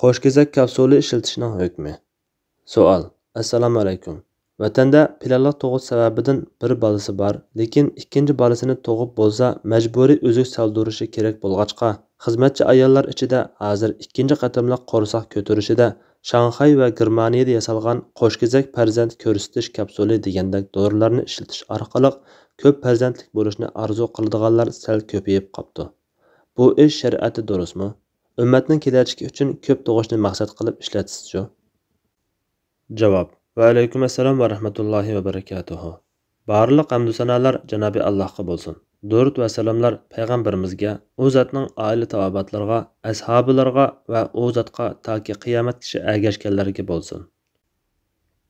Qo'shkezak kapsuli ishlatishning hukmi. Savol. Assalomu alaykum. Vatanda planli tug'ish sababidan bir bolasi bor, lekin ikkinchi bolasini tug'ib bo'lsa, majburiy o'zik soldirishi kerak bo'lg'achqa, xizmatchi ayollar ichida hozir ikkinchi qatimliq qo'rsoq ko'tarishida Shanxay va Germaniyada yasalgan qo'shkezak farzand ko'rsatish kapsuli degandek dorilarni ishlatish orqali ko'p farzandlik bo'lishni orzu qiladiganlar sal ko'payib qopti. Bu ish shariati durustmi? Ummatning kelajagi uchun ko'p tug'ishni maqsad qilib ishlatishchu? Javob. Va alaykum assalom va rahmatullohi va barakatuhu. Barliq hamdu sanolar Janobi Allohga bo'lsin. Durud va salomlar payg'ambarimizga, u zotning oila tavobatlarga, ashabilarga va u zotga toki qiyomatgacha ergashganlarga bo'lsin.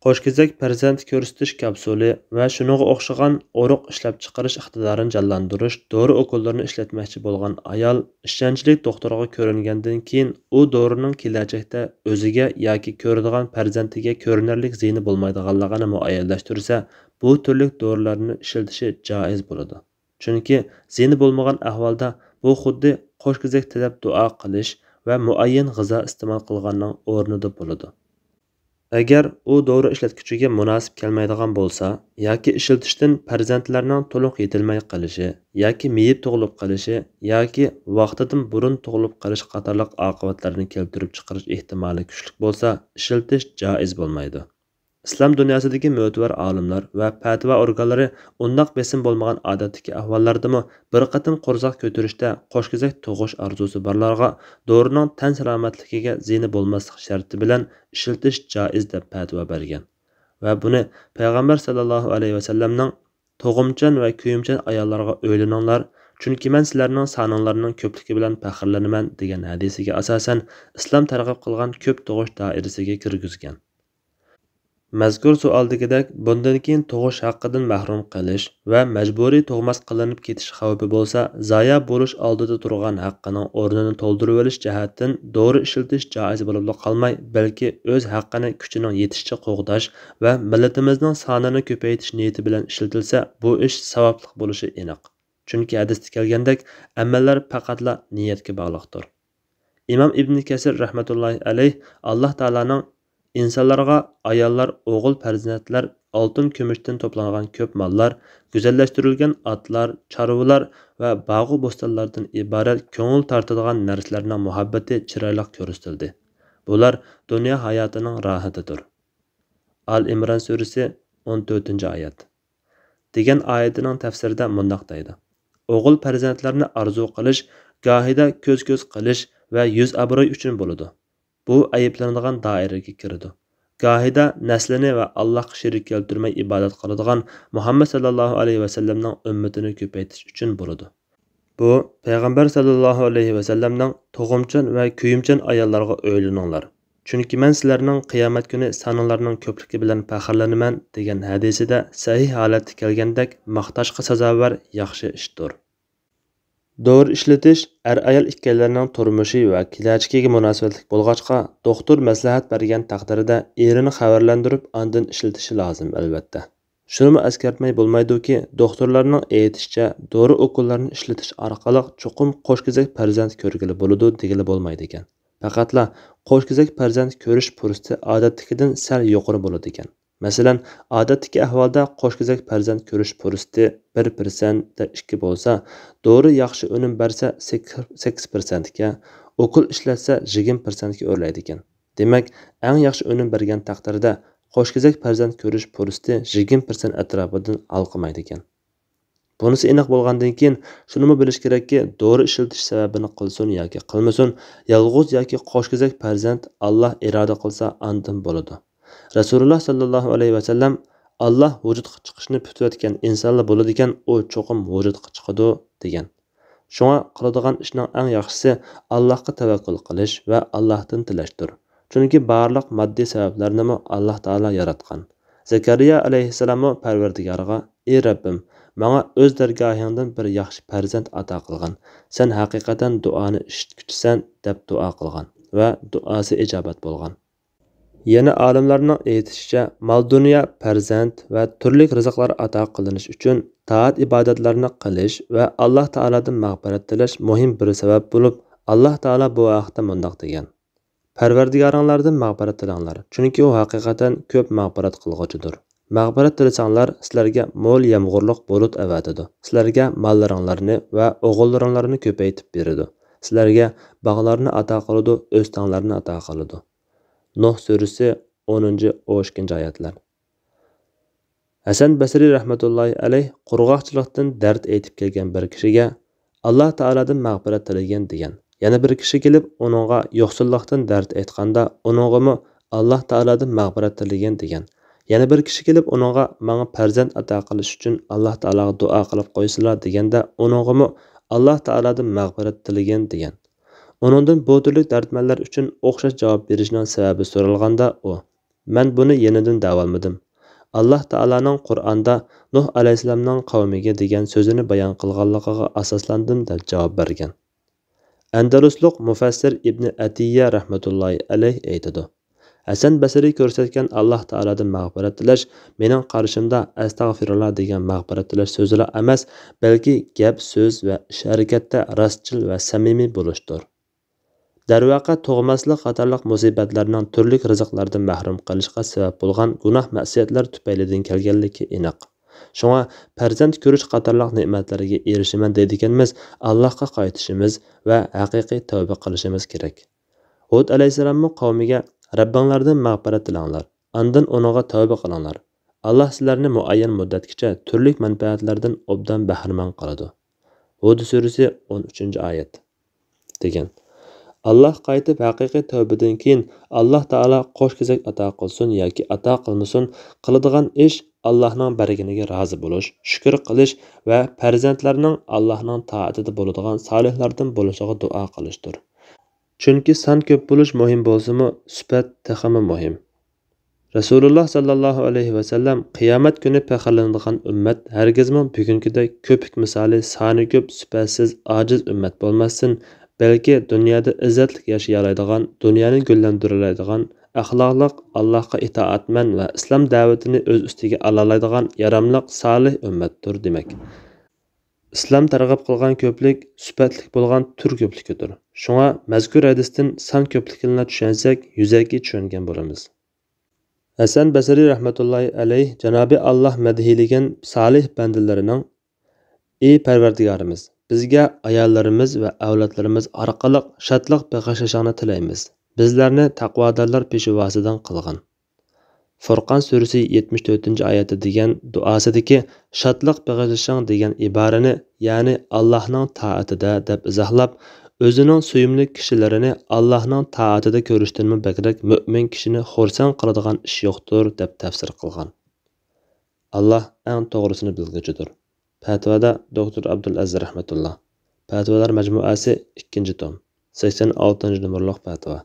Qo'shkezak farzand ko'rsatish kapsuli va shuningga o'xshagan o'riq ishlab chiqarish iqtidorini jonlantirish dori o'kollarini ishlatmoqchi bo'lgan ayol ishonchli doktorga ko'ringandan keyin u dorining kelajakda o'ziga yoki ko'radigan farzandiga ko'rinarli ziyni bo'lmaydiganligini muayyanlashtirsa, bu turli dorilarni ishlatishi joiz bo'ladi. Chunki ziyni bo'lmagan ahvolda bu xuddi qo'shkezak tilab duo qilish va muayyan g'izo iste'mol qilganning o'rnida bo'ladi. Agar u dori ishlatuvchiga munosib kelmaydigan bo'lsa, yoki ishlatishdan farzandlarning to'liq yetilmay qolishi, yoki miyib tug'ilib qolishi, yoki vaqtidan burun tug'ilib qolish qatorliq oqibatlarni keltirib chiqarish ehtimoli kuchli bo'lsa, ishlatish joiz bo'lmaydi. Islom dunyosidagi mo'tabar olimlar va fatvo organlari undaq besim bo'lmagan odatdagi ahvollardami bir qatim qo'rsoq ko'tarishda qo'shkezak tug'ish orzusi borlarga dorining tan salomatligiga ziyni bo'lmaslik sharti bilan ishlatish joiz deb fatvo bergan. Va buni payg'ambar sallallohu alayhi vasallamning tug'imchan va kuyimchan ayollarga o'ylaninglar, chunki men sizlarning soninglarning ko'pligi bilan faxrlanaman degan hadisiga asosan islom targ'ib qilgan ko'p tug'ish doirasiga kirgizgan. Mazkur savaldagidek bundan keyin tug'ish haqqidan mahrum qilish va majburiy tug'mas qilinib ketish xavfi bo'lsa, zoya bo'lish oldida turgan haqqining o'rnini to'ldirib olish jihatdan dori ishlatish joiz bo'lib qolmay, balki o'z haqqini kuchining yetishicha qo'g'dash va millatimizning sonini ko'paytirish niyati bilan ishlatilsa, bu ish savobli bo'lishi aniq. Chunki hadisda kelgandek, amallar faqatla niyatga bog'liqdir. Imom Ibn Kasir rahmatullohi alayh Alloh taolaning insonlarga ayollar, o'g'il farzandlar, oltin kumushdan to'plangan ko'p mollar, go'zallashtirilgan otlar, chorvalar va bog'u bo'stonlardan iborat ko'ngil tortadigan narsalarning muhabbati chiroyli ko'rsatildi. Bular dunyo hayotining rohatidir. Al-Imron surasi 14-oyat. degan oyatining tafsirida mundoq deydi. O'g'il farzandlarni orzu qilish, gohida ko'z-ko'z qilish va yuz obro'y uchun bo'ladi. Bu ayıplanadigan doiraga kiradi. Gohida naslini va Allohga shirik keltirmay ibodat qiladigan Muhammad sallallohu alayhi vasallamning ummatini ko'paytirish uchun bo'ladi. Bu payg'ambar sallallohu alayhi vasallamning tug'imchan va kuyimchan ayollarga o'ylaninglar. Chunki men sizlarning qiyomat kuni soninglarning ko'pligi bilan faxrlanaman degan hadisida sahih holatda kelgandek maqtashga sazovor yaxshi ishdir. Dori ishlatish ayol ikkalarining turmushi va kelajagiga munosabatli bo'lg'achqa, doktor maslahat bergan taqdirda erini xabarlantirib, ondan ishlatishi lozim albatta. Shuni eskartmay bo'lmaydiki, doktorlarning aytishicha, dori o'kollarini ishlatish orqali cho'qim qo'shkezak farzand ko'rgili bo'ladi degili bo'lmaydi ekan. Faqatla qo'shkezak farzand ko'rish fursati odatdagidan sal yuqori bo'ladi ekan. Masalan, odatdagi ahvolda qo'shkezak farzand ko'rish fursati 1% 2 bo'lsa, dori yaxshi unum bersa 8% ga, o'kol ishlatsa 20% ga o'rlaydi ekan. Demak, eng yaxshi unum bergan taqdirda qo'shkezak farzand ko'rish fursati 20% atrofidan alqimaydi ekan. Bunisi aniq bo'lgandan keyin shuni bilish kerakki, dori ishlatish sababini qilsin yoki qilmasin, yolg'iz yoki qo'shkezak farzand Alloh iroda qilsa andan bo'ladi. Rasululloh sallallohu alayhi vasallam Alloh vujudga chiqishni kutayotgan insonlar bo'ladi ekan, u cho'qim vujudga chiqadi degan. Shunga qiladigan ishning eng yaxshisi Allohga tavakkul qilish va Allohdan tilashdir. Chunki barliq moddiy sabablarni Alloh taolo yaratgan. Zakariya alayhissalom Parvardigorga: "Ey Rabbim, menga o'z dargohingdan bir yaxshi farzand ato qilgan. Sen haqiqatan duoni eshitguchisan" deb duo qilgan va duosi ijobat bo'lgan. Yana olimlarning aytishicha, mol dunyo, farzand va turli rizqlar ato qilinish uchun taat ibodatlarni qilish va Alloh taoladan mag'firat tilash muhim bir sabab bo'lib, Alloh taolo bu vaqtda mundoq degan: Parvardigoringlardan mag'firat tilanglar, chunki u haqiqatan ko'p mag'firat qilg'uchidir. Mag'firat tilsanglar, sizlarga mo'l yomg'irliq bulut avatidi. Sizlarga mollaringlarni va o'g'illaringlarni ko'paytib beradi. Sizlarga bog'larni ato qiladi, o'stanglarni ato qiladi. Nuh surasi 10-12 oyatlar. Hasan Basri rahmatullohi alayh qurg'oqchilikdan dard aytib kelgan bir kishiga Alloh taoladan mag'firat tilagan degan. Yana bir kishi kelib uningga yo'qsillikdan dard aytganda uningga Alloh taoladan mag'firat tilagan degan. Yana bir kishi kelib uningga menga farzand ato qilish uchun Alloh taolaga duo qilib qo'ysalar deganda uningga Alloh taoladan mag'firat tilagan degan. Uningdan bu turli dardmanlar uchun o'xshash javob berishning sababi so'ralganda u: "Men buni yenidan davolmadim. Alloh taolaning Qur'onda Nuh alayhisalomning qavmiga degan so'zini bayon qilganligiga asoslandim" deb javob bergan. Andalusluq mufassir Ibn Atiyya rahmatullohi alayh aytadi: Hasan Basri ko'rsatgan Alloh taoladan mag'firat tilash mening qarshimda astag'firullah degan mag'firat tilash so'zlar emas, balki gap, so'z va ish harakatda rostchil va samimiy bo'lishdir. Darvaqa tug'maslik qatorliq musibatlarning turli rizqlardan mahrum qilishga sabab bo'lgan gunoh ma'siyatlar tufaylidan kelganligi aniq. Shunga farzand ko'rish qatorliq ne'matlarga erishiman deydiganmiz, Allohga qaytishimiz va haqiqiy tavba qilishimiz kerak. Hud alayhisalomning qavmiga Rabbinglardan mag'firat tilanglar, ondan uninga tavba qilinglar. Alloh sizlarni muayyan muddatgacha turli manfaatlardan obdan bahramand qiladi. Hud surasi 13-oyat degan. Allah qaytib haqiqiy tövbədən keyin Allah Taala qo'sh kezak ato qilsin yoki ato qilmasin, qiladigan ish Allohning berganiga rozi bo'lish, shukr qilish va farzandlarning Allohning toatida bo'ladigan solihlardan bo'lishiga duo qilishdir. Chunki son ko'p bo'lish muhim bo'lsa-mu, sifat taxami muhim. Rasululloh sallallohu alayhi va sallam qiyomat kuni faxrlanadigan ummat hargizmi bugungidek ko'pik misoli soni ko'p, sifatsiz, ojiz ummat bo'lmasin. Belki dünyada izzatli yaşayalaydigan, dunyoni gullantiradigan, axloqliq, Allohga itoatman va islom da'vatini o'z ustiga olalaydigan yaramliq, solih ummatdir demak. Islom targ'ib qilgan ko'plik sifatli bo'lgan tur ko'pligidir. Shunga mazkur hadisdan son ko'pligini tushunsak, yuzaki tushungan bo'lamiz. Hasan Basri rahmatullohi alayh Janobi Alloh madhilagan solih bandalarining: "Ey Parvardigorimiz, bizga ayollarimiz va avlodlarimiz orqali shodlik bag'ishlashingni tilaymiz. Bizlarni taqvodorlar peshvosidan qilgin." Furqon surasi 74-oyatda degan duosidagi shodlik bag'ishlashing degan iborani, ya'ni Allohning toatida deb izohlab, o'zining suyumli kishilarini Allohning toatida ko'rishdanmi bag'rak mo'min kishini xursand qiladigan ish yo'qdir deb tafsir qilgan. Alloh eng to'g'risini bilguchidir. Fatvoda Dr. Abdulaziz rahmatulloh. Fatvolar majmuasi 2-tom. 86 numurliq fatvo.